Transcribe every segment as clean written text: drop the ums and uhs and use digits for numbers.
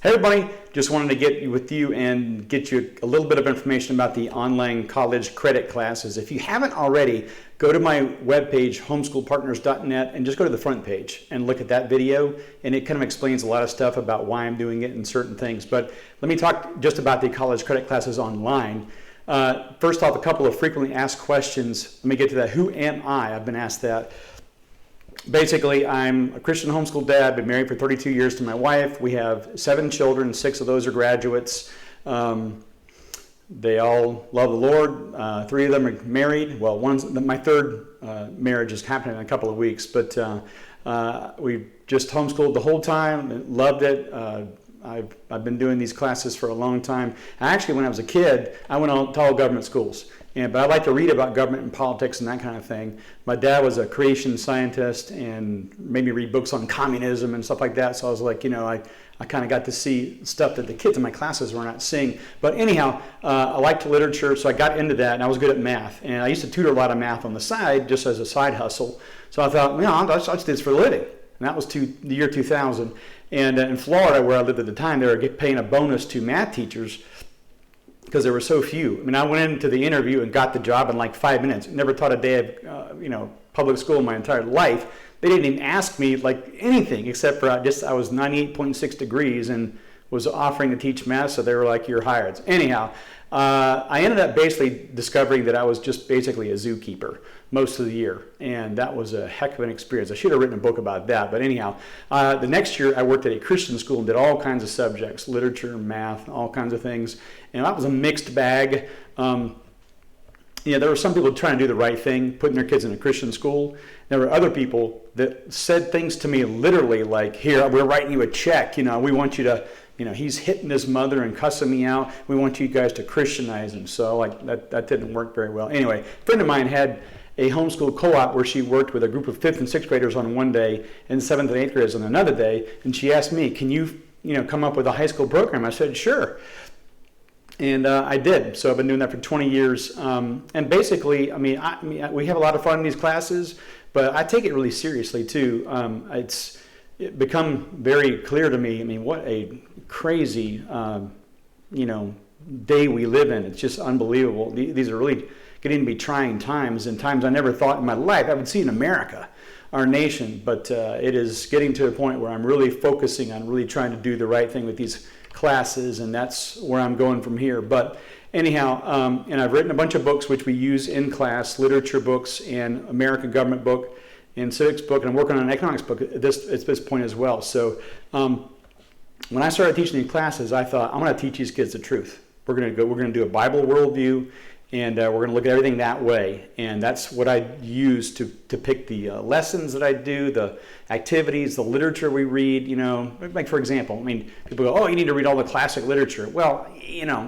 Hey everybody, just wanted to get with you and get you a little bit of information about the online college credit classes. If you haven't already, go to my webpage, homeschoolpartners.net, and just go to the front page and look at that video. And it kind of explains a lot of stuff about why I'm doing it and certain things. But let me talk just about the college credit classes online. First off, a couple of frequently asked questions. Let me get to that. Who am I? I've been asked that. Basically, I'm a Christian homeschool dad, been married for 32 years to my wife. We have 7 children, 6 of those are graduates. They all love the Lord. 3 of them are married. Well, my third marriage is happening in a couple of weeks, but we just homeschooled the whole time, loved it. I've been doing these classes for a long time. Actually, when I was a kid, I went to all government schools. But I like to read about government and politics and that kind of thing. My dad was a creation scientist and made me read books on communism and stuff like that. So I was like, I kind of got to see stuff that the kids in my classes were not seeing. But anyhow, I liked literature, so I got into that, and I was good at math. And I used to tutor a lot of math on the side, just as a side hustle. So I thought, I'll just do this for a living. And that was the year 2000. And in Florida, where I lived at the time, they were paying a bonus to math teachers because there were so few. I went into the interview and got the job in like 5 minutes. Never taught a day of public school in my entire life. They didn't even ask me like anything except for I was 98.6 degrees and was offering to teach math, so they were like, you're hired. Anyhow, I ended up basically discovering that I was just basically a zookeeper most of the year, and that was a heck of an experience. I should have written a book about that, but anyhow, the next year I worked at a Christian school and did all kinds of subjects, literature, math, all kinds of things, and that was a mixed bag. There were some people trying to do the right thing, putting their kids in a Christian school. There were other people that said things to me literally like, here, we're writing you a check, we want you to, he's hitting his mother and cussing me out. We want you guys to Christianize him. So that didn't work very well. Anyway, a friend of mine had a homeschool co-op where she worked with a group of 5th and 6th graders on one day and 7th and 8th graders on another day. And she asked me, can you, come up with a high school program? I said, sure. And I did. So I've been doing that for 20 years. And basically, we have a lot of fun in these classes, but I take it really seriously too. It's become very clear to me. What a crazy, day we live in. It's just unbelievable. These are really getting to be trying times, and times I never thought in my life I would see in America, our nation. But it is getting to a point where I'm really focusing on really trying to do the right thing with these classes, and that's where I'm going from here. But anyhow, and I've written a bunch of books which we use in class, literature books and American government book and civics book, and I'm working on an economics book at this point as well. So when I started teaching these classes, I thought, I'm going to teach these kids the truth. We're going to do a Bible worldview, and we're going to look at everything that way. And that's what I use to pick the lessons that I do, the activities, the literature we read. Like for example, people go, oh, you need to read all the classic literature. Well,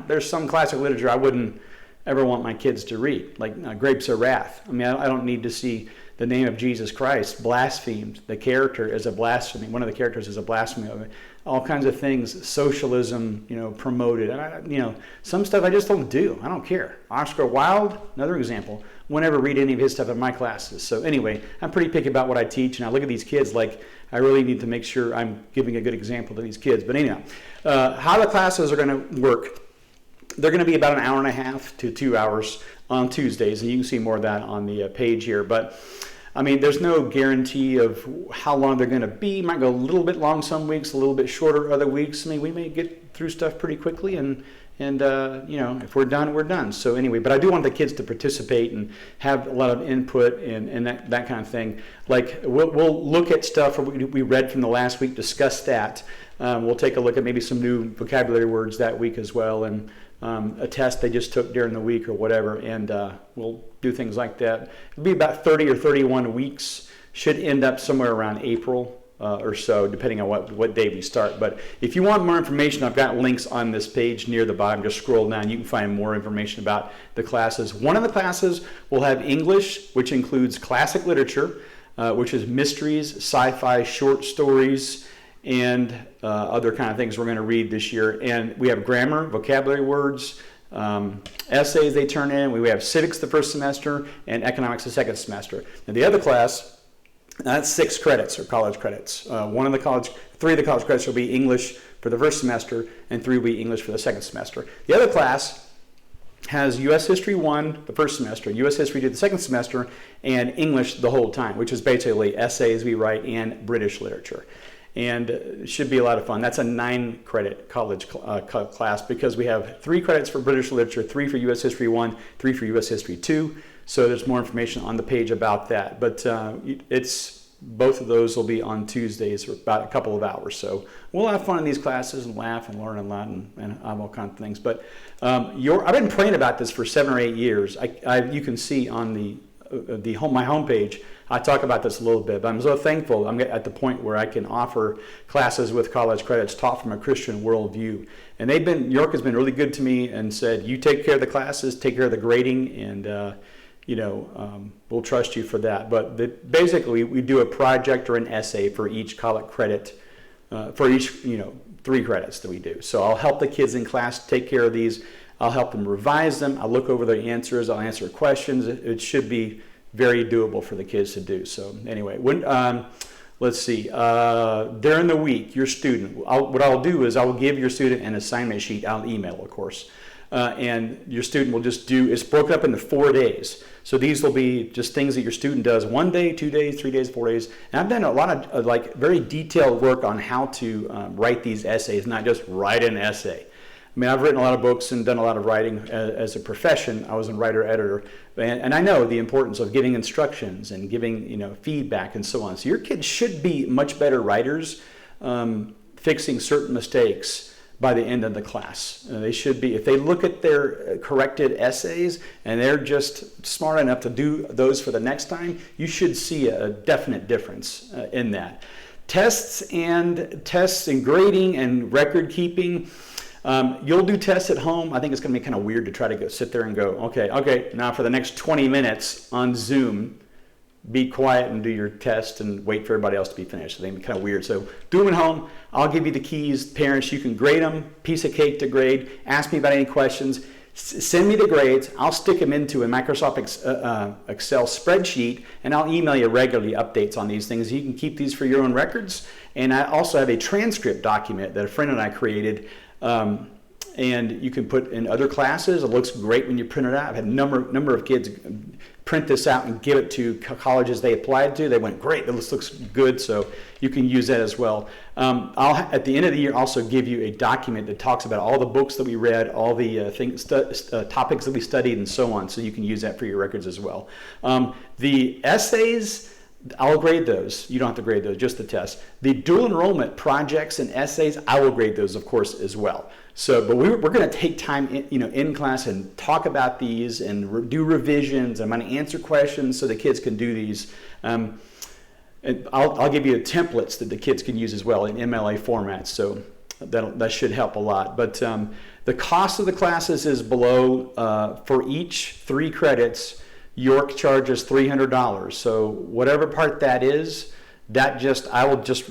there's some classic literature I wouldn't ever want my kids to read, like Grapes of Wrath. I don't need to see the name of Jesus Christ blasphemed. The character is a blasphemy. One of the characters is a blasphemy of it. All kinds of things, socialism, promoted. And some stuff I just don't do. I don't care. Oscar Wilde, another example. Won't ever read any of his stuff in my classes. So anyway, I'm pretty picky about what I teach, and I look at these kids like I really need to make sure I'm giving a good example to these kids. But anyhow, how the classes are going to work. They're going to be about an hour and a half to 2 hours on Tuesdays, and you can see more of that on the page here. But there's no guarantee of how long they're going to be. Might go a little bit long some weeks, a little bit shorter other weeks. We may get through stuff pretty quickly, and if we're done, we're done. So anyway, but I do want the kids to participate and have a lot of input and that kind of thing. Like we'll look at stuff we read from the last week, discuss that. We'll take a look at maybe some new vocabulary words that week as well, and a test they just took during the week or whatever, and we'll do things like that. It'll be about 30 or 31 weeks. Should end up somewhere around April or so, depending on what day we start. But if you want more information, I've got links on this page near the bottom. Just scroll down. You can find more information about the classes. One of the classes will have English, which includes classic literature, which is mysteries, sci-fi, short stories, and other kind of things we're going to read this year. And we have grammar, vocabulary words, essays they turn in. We have civics the first semester and economics the second semester. Now the other class, that's 6 credits or college credits. 3 of the college credits will be English for the first semester and 3 will be English for the second semester. The other class has U.S. History 1 the first semester, U.S. History 2 the second semester, and English the whole time, which is basically essays we write and British literature. And it should be a lot of fun. That's a 9-credit college class because we have 3 credits for British literature, 3 for U.S. History 1, 3 for U.S. History 2. So there's more information on the page about that. But both of those will be on Tuesdays for about a couple of hours. So we'll have fun in these classes and laugh and learn a lot and all kinds of things. But I've been praying about this for 7 or 8 years. You can see on my homepage, I talk about this a little bit, but I'm so thankful I'm at the point where I can offer classes with college credits taught from a Christian worldview. And York has been really good to me and said, you take care of the classes, take care of the grading, and we'll trust you for that. But basically, we do a project or an essay for each college credit, for each 3 credits that we do. So I'll help the kids in class take care of these. I'll help them revise them. I'll look over their answers. I'll answer questions. It should be very doable for the kids to do. So anyway, let's see. During the week, your student, what I'll do is I will give your student an assignment sheet. I'll email, of course. And your student will just it's broken up into 4 days. So these will be just things that your student does 1 day, 2 days, 3 days, 4 days. And I've done a lot of very detailed work on how to write these essays, not just write an essay. I mean, I've written a lot of books and done a lot of writing as a profession. I was a writer-editor, and I know the importance of giving instructions and giving feedback and so on. So your kids should be much better writers, fixing certain mistakes by the end of the class. They should be, if they look at their corrected essays and they're just smart enough to do those for the next time, you should see a definite difference in that. Tests and grading and record keeping. You'll do tests at home. I think it's going to be kind of weird to try to sit there and go, okay, now for the next 20 minutes on Zoom, be quiet and do your test and wait for everybody else to be finished. I think it's kind of weird. So do them at home. I'll give you the keys. Parents, you can grade them. Piece of cake to grade. Ask me about any questions. Send me the grades. I'll stick them into a Microsoft Excel spreadsheet, and I'll email you regularly updates on these things. You can keep these for your own records. And I also have a transcript document that a friend and I created, and you can put in other classes. It looks great when you print it out. I've had a number of kids print this out and give it to colleges they applied to. They went, great, this looks good, so you can use that as well. I'll, at the end of the year, also give you a document that talks about all the books that we read, all the topics that we studied, and so on, so you can use that for your records as well. The essays, I'll grade those. You don't have to grade those, just the tests. The dual enrollment projects and essays, I will grade those, of course, as well. So, but we're going to take time, in class and talk about these and do revisions. I'm going to answer questions so the kids can do these. And I'll give you templates that the kids can use as well in MLA formats. So that should help a lot. But the cost of the classes is below. For each 3 credits, York charges $300. So whatever part that is, I will just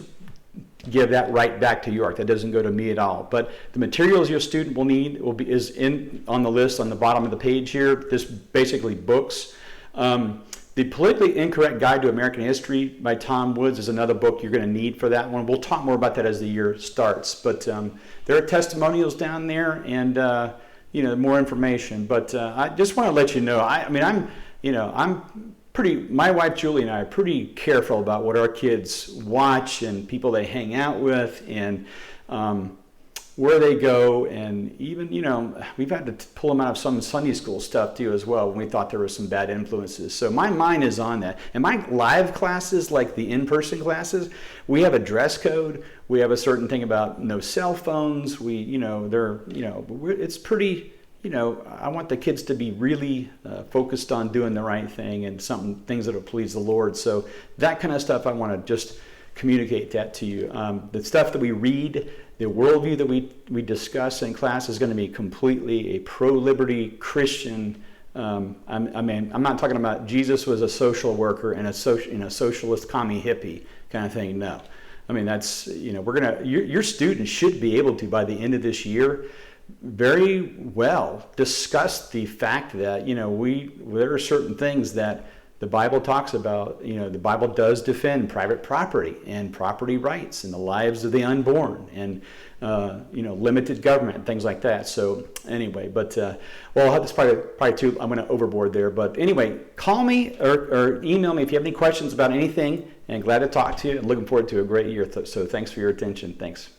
give that right back to York. That doesn't go to me at all. But the materials your student will need is on the list on the bottom of the page here. This basically books. The Politically Incorrect Guide to American History by Tom Woods is another book you're going to need for that one. We'll talk more about that as the year starts. But there are testimonials down there and more information. But I just want to let you know. My wife Julie and I are pretty careful about what our kids watch and people they hang out with and where they go, and even we've had to pull them out of some Sunday school stuff too as well when we thought there were some bad influences. So my mind is on that. And my live classes, like the in-person classes, we have a dress code. We have a certain thing about no cell phones. It's pretty. I want the kids to be really focused on doing the right thing and things that will please the Lord. So that kind of stuff, I want to just communicate that to you. The stuff that we read, the worldview that we discuss in class is going to be completely a pro-liberty Christian. I'm not talking about Jesus was a social worker and a socialist commie hippie kind of thing. No, that's your students should be able to, by the end of this year, very well discuss the fact that there are certain things that the Bible talks about, the Bible does defend private property and property rights and the lives of the unborn and, limited government and things like that. So anyway, but, that's probably too, I'm going to overboard there. But anyway, call me or email me if you have any questions about anything, and glad to talk to you and looking forward to a great year. So thanks for your attention. Thanks.